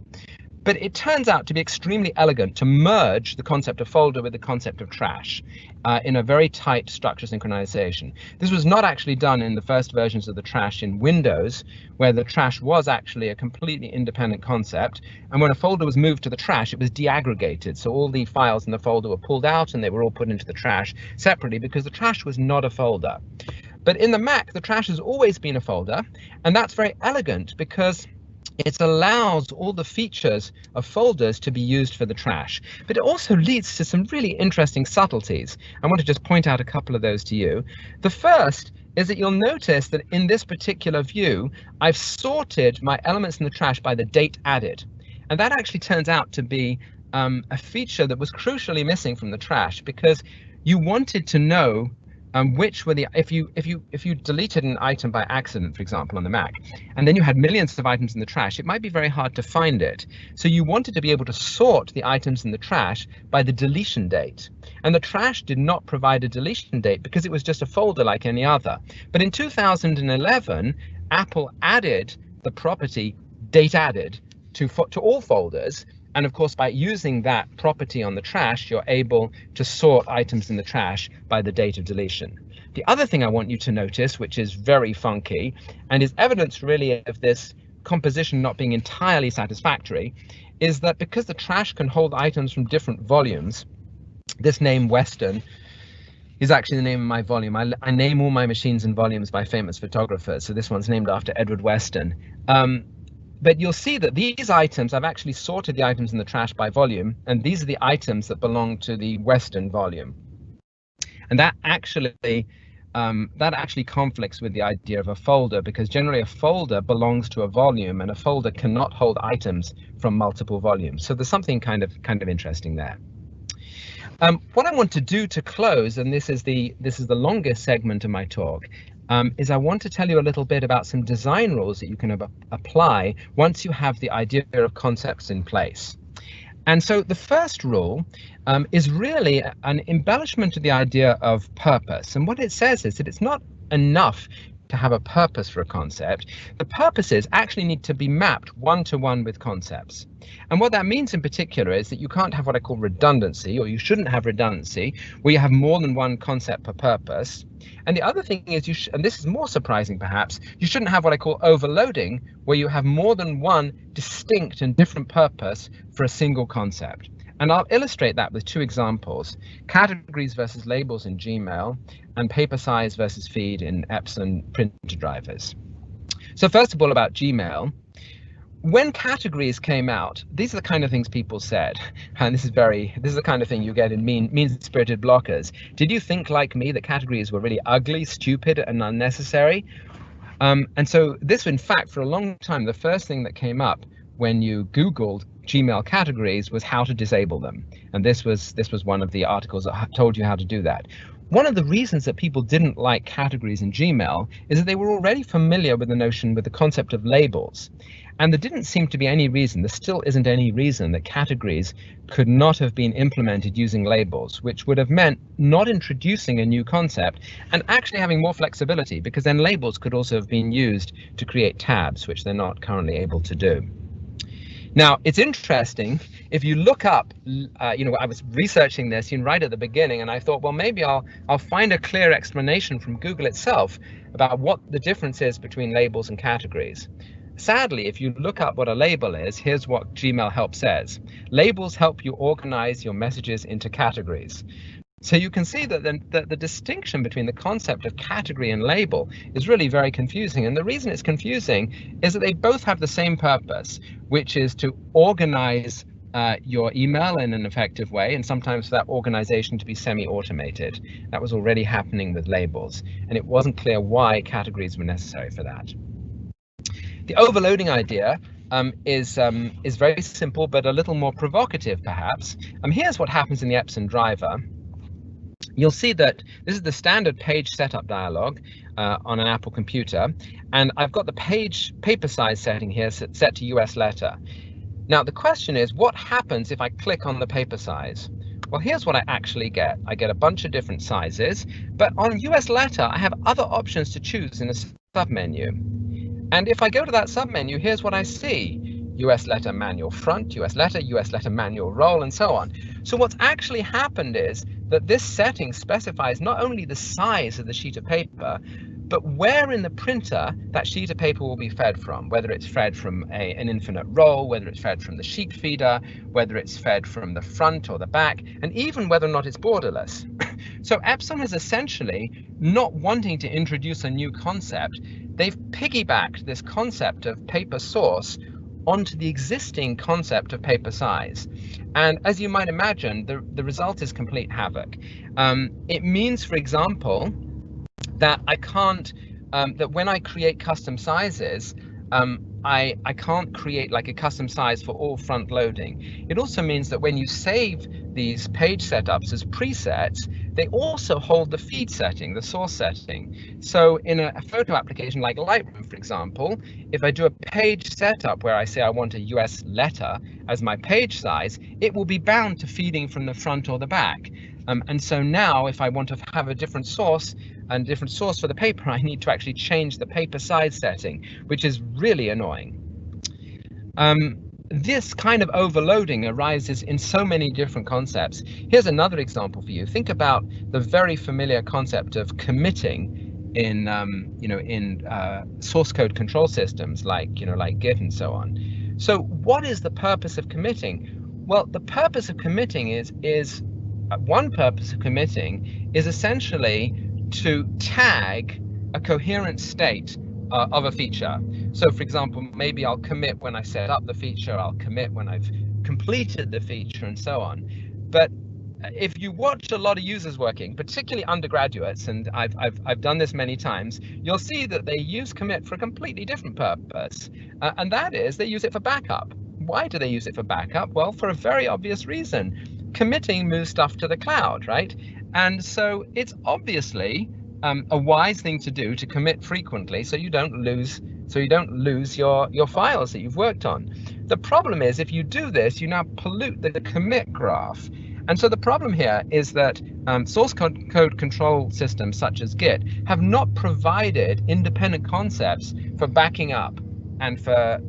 But it turns out to be extremely elegant to merge the concept of folder with the concept of trash in a very tight structure synchronization. This was not actually done in the first versions of the trash in Windows, where the trash was actually a completely independent concept. And when a folder was moved to the trash, it was deaggregated. So all the files in the folder were pulled out and they were all put into the trash separately because the trash was not a folder. But in the Mac, the trash has always been a folder, and that's very elegant because it allows all the features of folders to be used for the trash. But it also leads to some really interesting subtleties. I want to just point out a couple of those to you. The first is that you'll notice that in this particular view, I've sorted my elements in the trash by the date added. And that actually turns out to be a feature that was crucially missing from the trash, because you wanted to know which were the, if you deleted an item by accident, for example, on the Mac, and then you had millions of items in the trash, it might be very hard to find it. So you wanted to be able to sort the items in the trash by the deletion date. And the trash did not provide a deletion date because it was just a folder like any other. But in 2011, Apple added the property date added to all folders, And of course, by using that property on the trash, you're able to sort items in the trash by the date of deletion. The other thing I want you to notice, which is very funky and is evidence really of this composition not being entirely satisfactory, is that because the trash can hold items from different volumes, this name Western is actually the name of my volume. I name all my machines and volumes by famous photographers, so this one's named after Edward Weston. But you'll see that these items, I've actually sorted the items in the trash by volume, and these are the items that belong to the Western volume. And that actually conflicts with the idea of a folder, because generally a folder belongs to a volume, and a folder cannot hold items from multiple volumes. So there's something kind of interesting there. What I want to do to close, and this is the longest segment of my talk, is I want to tell you a little bit about some design rules that you can apply once you have the idea of concepts in place. And so the first rule is really an embellishment of the idea of purpose. And what it says is that it's not enough to have a purpose for a concept. The purposes actually need to be mapped one-to-one with concepts. And what that means in particular is that you can't have what I call redundancy, or you shouldn't have redundancy, where you have more than one concept per purpose. And the other thing is, and this is more surprising perhaps, you shouldn't have what I call overloading, where you have more than one distinct and different purpose for a single concept. And I'll illustrate that with two examples: categories versus labels in Gmail, and paper size versus feed in Epson printer drivers. So first of all, about Gmail. When categories came out, these are the kind of things people said, and this is the kind of thing you get in mean-spirited blockers. Did you think, like me, that categories were really ugly, stupid, and unnecessary? And so this, in fact, for a long time, the first thing that came up when you Googled Gmail categories was how to disable them. And this was one of the articles that told you how to do that. One of the reasons that people didn't like categories in Gmail is that they were already familiar with the concept of labels. And there didn't seem to be any reason, there still isn't any reason, that categories could not have been implemented using labels, which would have meant not introducing a new concept and actually having more flexibility, because then labels could also have been used to create tabs, which they're not currently able to do. Now, it's interesting, if you look up, I was researching this right at the beginning, and I thought, well, maybe I'll find a clear explanation from Google itself about what the difference is between labels and categories. Sadly, if you look up what a label is, here's what Gmail Help says. Labels help you organize your messages into categories. So you can see that the distinction between the concept of category and label is really very confusing. And the reason it's confusing is that they both have the same purpose, which is to organize your email in an effective way, and sometimes for that organization to be semi-automated. That was already happening with labels, and it wasn't clear why categories were necessary for that. The overloading idea is very simple, but a little more provocative, perhaps. Here's what happens in the Epson driver. You'll see that this is the standard page setup dialog on an Apple computer, and I've got the paper size setting here set to US letter. Now, the question is, what happens if I click on the paper size? Well, here's what I actually get. I get a bunch of different sizes, but on US letter, I have other options to choose in a submenu. And if I go to that submenu, here's what I see: US letter manual front, US letter manual roll, and so on. So what's actually happened is that this setting specifies not only the size of the sheet of paper, but where in the printer that sheet of paper will be fed from, whether it's fed from an infinite roll, whether it's fed from the sheet feeder, whether it's fed from the front or the back, and even whether or not it's borderless. So Epson is essentially not wanting to introduce a new concept. They've piggybacked this concept of paper source onto the existing concept of paper size. And as you might imagine, the result is complete havoc. It means, for example, that I can't, that when I create custom sizes, I can't create like a custom size for all front loading. It also means that when you save these page setups as presets, they also hold the feed setting, the source setting. So in a photo application like Lightroom, for example, if I do a page setup where I say I want a US letter as my page size, it will be bound to feeding from the front or the back. And so now if I want to have a different source and different source for the paper, I need to actually change the paper size setting, which is really annoying. this kind of overloading arises in so many different concepts. Here's another example for you. Think about the very familiar concept of committing in source code control systems like Git and so on. So what is the purpose of committing? Well, the purpose of committing is one purpose of committing is essentially to tag a coherent state of a feature. So for example, maybe I'll commit when I set up the feature, I'll commit when I've completed the feature, and so on. But if you watch a lot of users working, particularly undergraduates, and I've done this many times, you'll see that they use commit for a completely different purpose, and that is they use it for backup. Why do they use it for backup? Well, for a very obvious reason. Committing moves stuff to the cloud, right? And so it's obviously a wise thing to do, to commit frequently, so you don't lose your files that you've worked on. The problem is, if you do this, you now pollute the commit graph. And so the problem here is that source code control systems such as Git have not provided independent concepts for backing up and for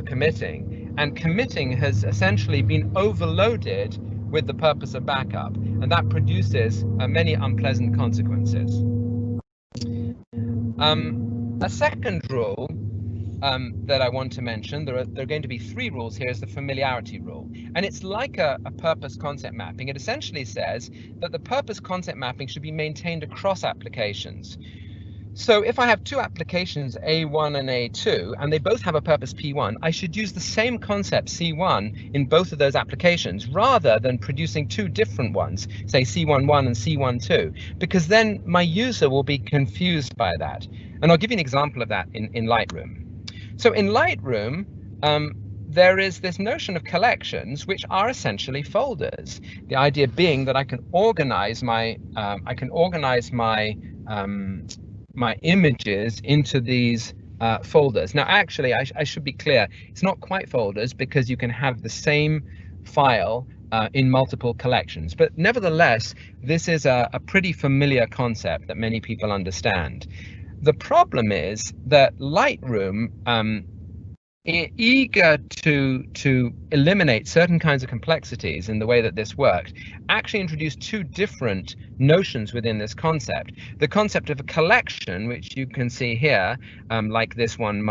committing. And committing has essentially been overloaded with the purpose of backup, and that produces many unpleasant consequences. A second rule that I want to mention, there are going to be 3 rules here, is the familiarity rule. And it's like a purpose concept mapping. It essentially says that the purpose concept mapping should be maintained across applications. So if I have 2 applications, A1 and A2, and they both have a purpose P1, I should use the same concept C1 in both of those applications, rather than producing 2 different ones, say C11 and C12, because then my user will be confused by that. And I'll give you an example of that in Lightroom. So in Lightroom, there is this notion of collections, which are essentially folders. The idea being that I can organize my my images into these folders. Now, actually, I should be clear, it's not quite folders, because you can have the same file in multiple collections. But nevertheless, this is a pretty familiar concept that many people understand. The problem is that Lightroom, eager to eliminate certain kinds of complexities in the way that this worked, actually introduced 2 different notions within this concept. The concept of a collection, which you can see here, like this one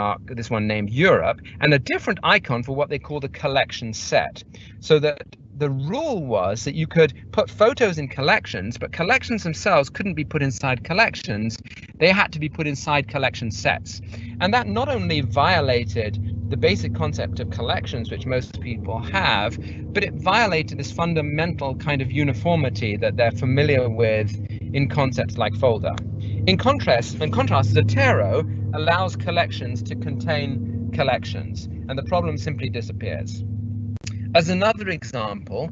named Europe, and a different icon for what they call the collection set. So that the rule was that you could put photos in collections, but collections themselves couldn't be put inside collections. They had to be put inside collection sets. And that not only violated the basic concept of collections, which most people have, but it violated this fundamental kind of uniformity that they're familiar with in concepts like folder. In contrast, Zotero allows collections to contain collections, and the problem simply disappears. As another example,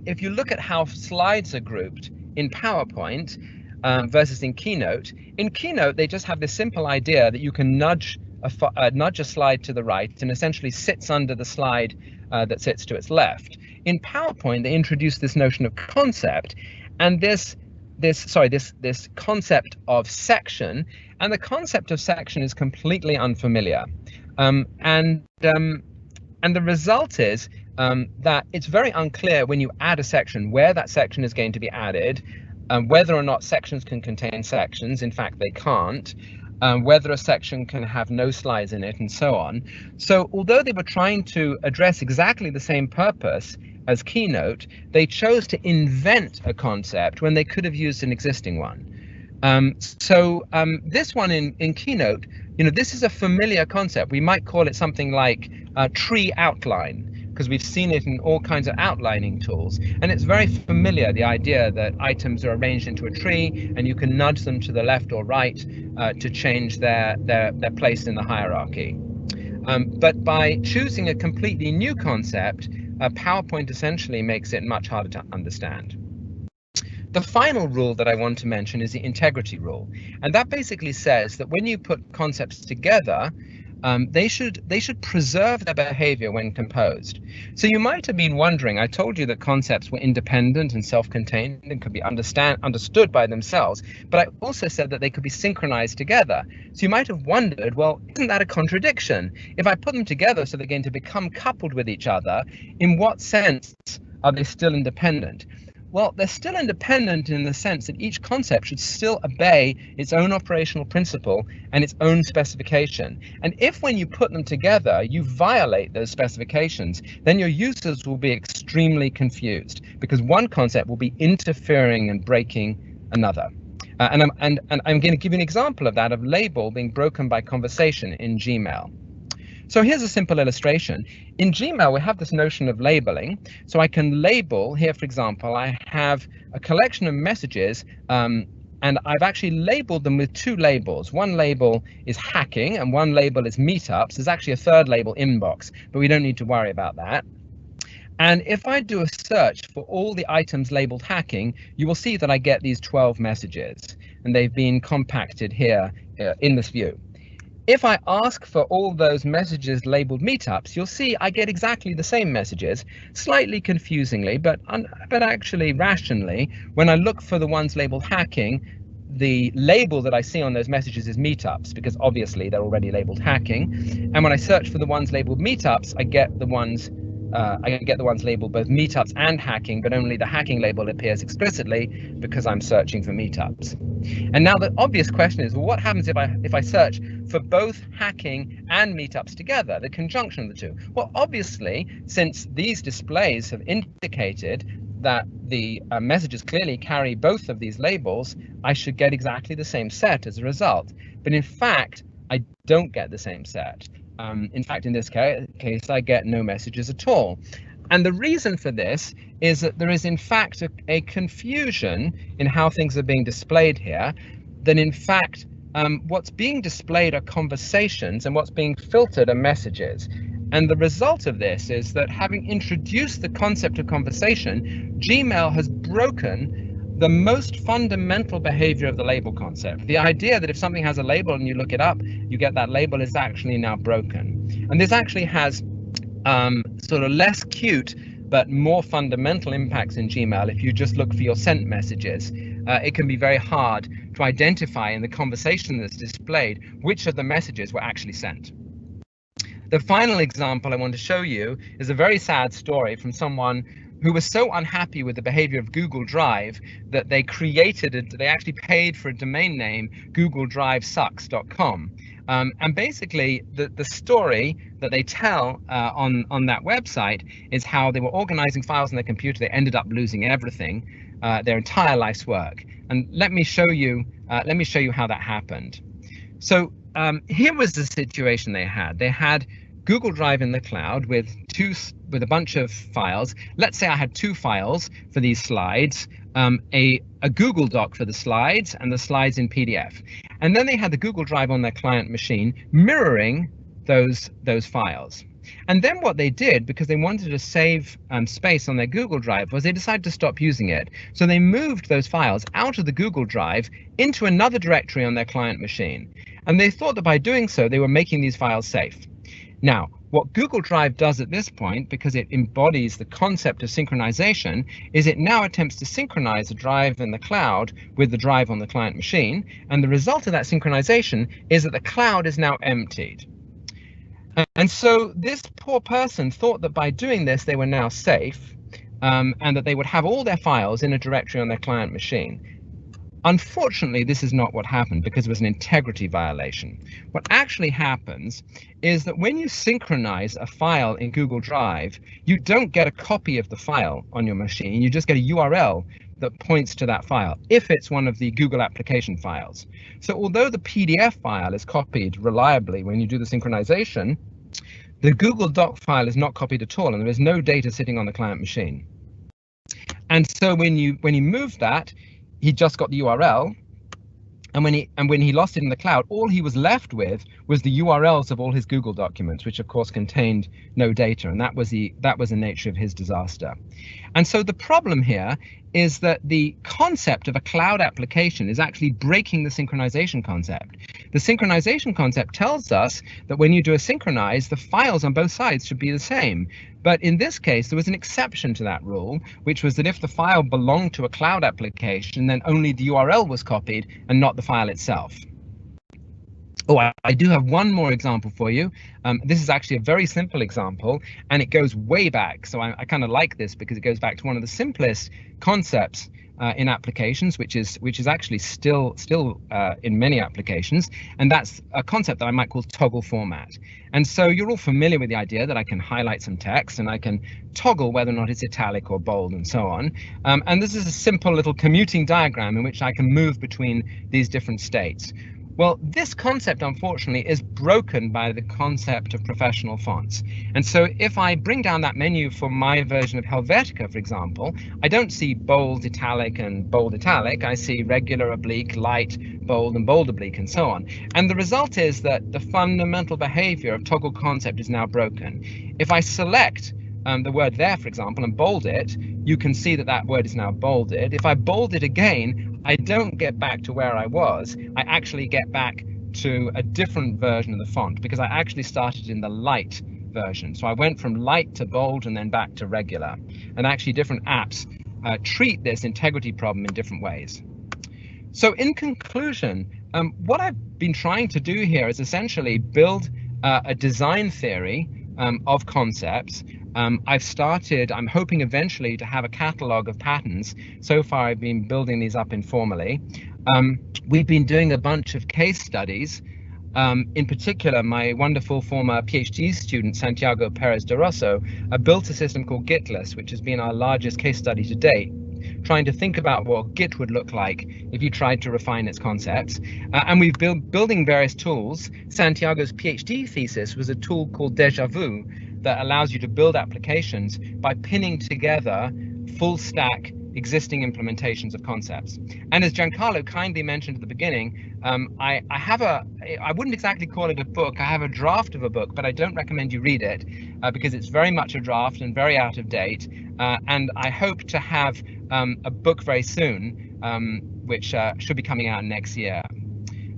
if you look at how slides are grouped in PowerPoint versus in Keynote they just have this simple idea that you can nudge a slide to the right and essentially sits under the slide that sits to its left. In PowerPoint, they introduced this notion of concept, and this concept of section, and the concept of section is completely unfamiliar. And the result is that it's very unclear when you add a section where that section is going to be added, whether or not sections can contain sections. In fact, they can't. Whether a section can have no slides in it, and so on. So although they were trying to address exactly the same purpose as Keynote, they chose to invent a concept when they could have used an existing one. This one in Keynote, this is a familiar concept. We might call it something like tree outline, because we've seen it in all kinds of outlining tools. And it's very familiar, the idea that items are arranged into a tree and you can nudge them to the left or right to change their place in the hierarchy. But by choosing a completely new concept, PowerPoint essentially makes it much harder to understand. The final rule that I want to mention is the integrity rule. And that basically says that when you put concepts together, they should preserve their behavior when composed. So you might have been wondering, I told you that concepts were independent and self-contained and could be understood by themselves, but I also said that they could be synchronized together. So you might have wondered, well, isn't that a contradiction? If I put them together so they're going to become coupled with each other, in what sense are they still independent? Well, they're still independent in the sense that each concept should still obey its own operational principle and its own specification. And if when you put them together, you violate those specifications, then your users will be extremely confused because one concept will be interfering and breaking another. And I'm going to give you an example of that, of label being broken by conversation in Gmail. So here's a simple illustration. In Gmail, we have this notion of labeling. So I can label here, for example, I have a collection of messages, and I've actually labeled them with two labels. One label is hacking and one label is meetups. There's actually a third label, inbox, but we don't need to worry about that. And if I do a search for all the items labeled hacking, you will see that I get these 12 messages, and they've been compacted here in this view. If I ask for all those messages labeled meetups, you'll see I get exactly the same messages, slightly confusingly, but actually rationally. When I look for the ones labeled hacking, the label that I see on those messages is meetups, because obviously they're already labeled hacking. And when I search for the ones labeled meetups, I get the ones labeled both meetups and hacking, but only the hacking label appears explicitly because I'm searching for meetups. And now the obvious question is, well, what happens if I search for both hacking and meetups together, the conjunction of the two? Well, obviously, since these displays have indicated that the messages clearly carry both of these labels, I should get exactly the same set as a result. But in fact, I don't get the same set. In fact, in this case, I get no messages at all. And the reason for this is that there is in fact a confusion in how things are being displayed here, that in fact what's being displayed are conversations and what's being filtered are messages. And the result of this is that, having introduced the concept of conversation, Gmail has broken the most fundamental behavior of the label concept. The idea that if something has a label and you look it up, you get that label is actually now broken. And this actually has sort of less cute but more fundamental impacts in Gmail. If you just look for your sent messages, it can be very hard to identify in the conversation that's displayed which of the messages were actually sent. The final example I want to show you is a very sad story from someone who was so unhappy with the behavior of Google Drive that they actually paid for a domain name, googledrivesucks.com. And basically, the story that they tell on that website is how they were organizing files on their computer. They ended up losing everything, their entire life's work. And let me show you how that happened. So here was the situation they had. They had Google Drive in the cloud with a bunch of files. Let's say I had two files for these slides, a Google Doc for the slides and the slides in PDF. And then they had the Google Drive on their client machine mirroring those files. And then what they did, because they wanted to save space on their Google Drive, was they decided to stop using it. So they moved those files out of the Google Drive into another directory on their client machine. And they thought that by doing so, they were making these files safe. Now, what Google Drive does at this point, because it embodies the concept of synchronization, is it now attempts to synchronize the drive in the cloud with the drive on the client machine. And the result of that synchronization is that the cloud is now emptied. And so this poor person thought that by doing this, they were now safe, and that they would have all their files in a directory on their client machine. Unfortunately, this is not what happened, because it was an integrity violation. What actually happens is that when you synchronize a file in Google Drive, you don't get a copy of the file on your machine. You just get a URL that points to that file, if it's one of the Google application files. So although the PDF file is copied reliably when you do the synchronization, the Google Doc file is not copied at all, and there is no data sitting on the client machine. And so when you move that, he just got the URL, And when he lost it in the cloud, all he was left with was the URLs of all his Google documents, which of course contained no data, and that was the nature of his disaster. And so the problem here is that the concept of a cloud application is actually breaking the synchronization concept. The synchronization concept tells us that when you do a synchronize, the files on both sides should be the same. But in this case, there was an exception to that rule, which was that if the file belonged to a cloud application, then only the URL was copied and not the file itself. Oh, I do have one more example for you. This is actually a very simple example, and it goes way back. So I kind of like this because it goes back to one of the simplest concepts in applications, which is actually still in many applications, and that's a concept that I might call toggle format. And so you're all familiar with the idea that I can highlight some text and I can toggle whether or not it's italic or bold and so on. And this is a simple little commuting diagram in which I can move between these different states. Well, this concept, unfortunately, is broken by the concept of professional fonts. And so if I bring down that menu for my version of Helvetica, for example, I don't see bold, italic, and bold, italic. I see regular, oblique, light, bold, and bold, oblique, and so on. And the result is that the fundamental behavior of toggle concept is now broken. If I select the word there, for example, and bold it, you can see that that word is now bolded. If I bold it again, I don't get back to where I was. I actually get back to a different version of the font because I actually started in the light version. So I went from light to bold and then back to regular. And actually different apps treat this integrity problem in different ways. So in conclusion, what I've been trying to do here is essentially build a design theory of concepts. I'm hoping eventually to have a catalog of patterns. So far, I've been building these up informally. We've been doing a bunch of case studies. In particular, my wonderful former PhD student, Santiago Perez de Rosso, built a system called Gitless, which has been our largest case study to date, trying to think about what Git would look like if you tried to refine its concepts. And we've building various tools. Santiago's PhD thesis was a tool called Deja Vu that allows you to build applications by pinning together full stack existing implementations of concepts. And as Giancarlo kindly mentioned at the beginning, I wouldn't exactly call it a book. I have a draft of a book, but I don't recommend you read it because it's very much a draft and very out of date. And I hope to have a book very soon, which should be coming out next year.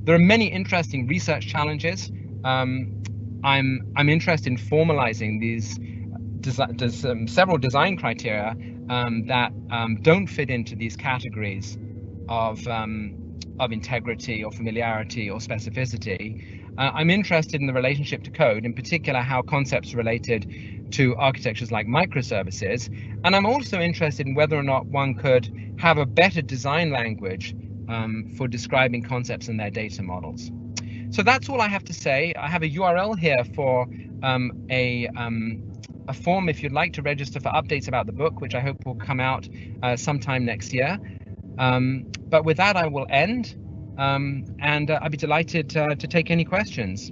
There are many interesting research challenges. I'm interested in formalizing these several design criteria that don't fit into these categories of integrity or familiarity or specificity. I'm interested in the relationship to code, in particular how concepts are related to architectures like microservices. And I'm also interested in whether or not one could have a better design language for describing concepts and their data models. So that's all I have to say. I have a URL here for a form if you'd like to register for updates about the book, which I hope will come out sometime next year. But with that, I will end, and I'd be delighted to take any questions.